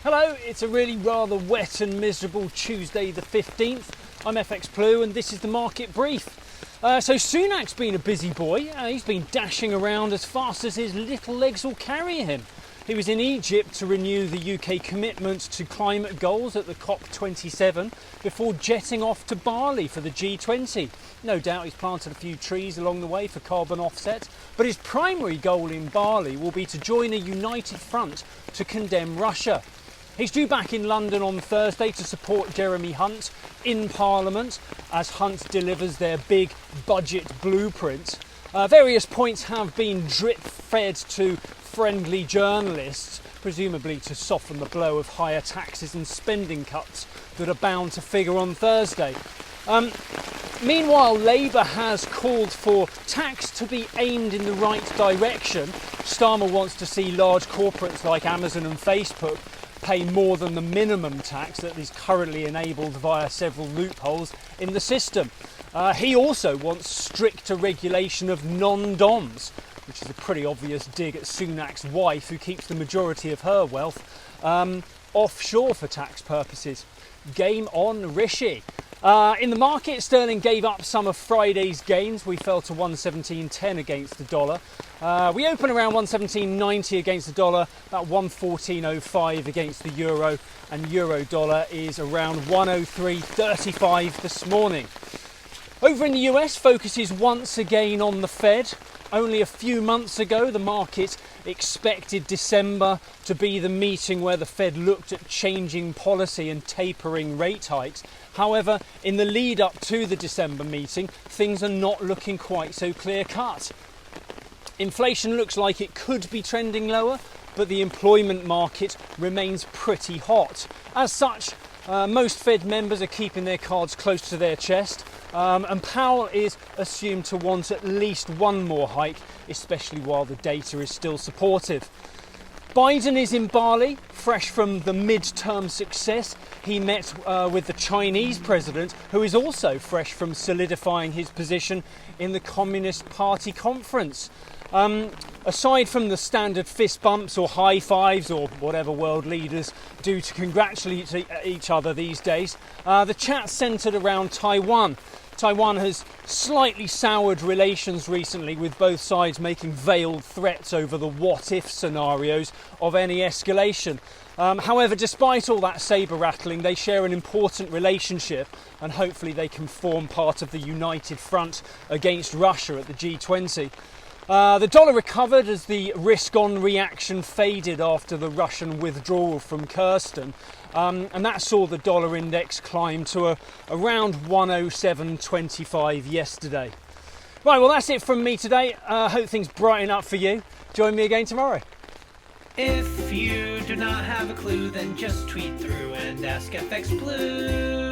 Hello, it's a really rather wet and miserable Tuesday the 15th. I'm FxPlew and this is the market brief. So Sunak's been a busy boy. He's been dashing around as fast as his little legs will carry him. He was in Egypt to renew the UK commitment to climate goals at the COP27 before jetting off to Bali for the G20. No doubt he's planted a few trees along the way for carbon offset, but his primary goal in Bali will be to join a united front to condemn Russia. He's due back in London on Thursday to support Jeremy Hunt in Parliament as Hunt delivers their big budget blueprint. Various points have been drip-fed to friendly journalists, presumably to soften the blow of higher taxes and spending cuts that are bound to figure on Thursday. Meanwhile, Labour has called for tax to be aimed in the right direction. Starmer wants to see large corporates like Amazon and Facebook pay more than the minimum tax that is currently enabled via several loopholes in the system. He also wants stricter regulation of non-DOMs, which is a pretty obvious dig at Sunak's wife, who keeps the majority of her wealth offshore for tax purposes. Game on, Rishi. In the market, sterling gave up some of Friday's gains. We fell to 117.10 against the dollar. We open around 117.90 against the dollar, about 114.05 against the euro, and euro dollar is around 103.35 this morning. Over in the US, focus is once again on the Fed. Only a few months ago, the market expected December to be the meeting where the Fed looked at changing policy and tapering rate hikes. However, in the lead up to the December meeting, things are not looking quite so clear-cut. Inflation looks like it could be trending lower, but the employment market remains pretty hot. As such, most Fed members are keeping their cards close to their chest, and Powell is assumed to want at least one more hike, especially while the data is still supportive. Biden is in Bali, fresh from the mid-term success. He met with the Chinese president, who is also fresh from solidifying his position in the Communist Party conference. Aside from the standard fist bumps or high fives or whatever world leaders do to congratulate each other these days, the chat centred around Taiwan. Taiwan has slightly soured relations recently, with both sides making veiled threats over the what-if scenarios of any escalation. However, despite all that sabre rattling, they share an important relationship, and hopefully they can form part of the united front against Russia at the G20. The dollar recovered as the risk-on reaction faded after the Russian withdrawal from Kyrgyzstan, and that saw the dollar index climb to around 107.25 yesterday. Right, well, that's it from me today. Hope things brighten up for you. Join me again tomorrow. If you do not have a clue, then just tweet through and ask FxPlew.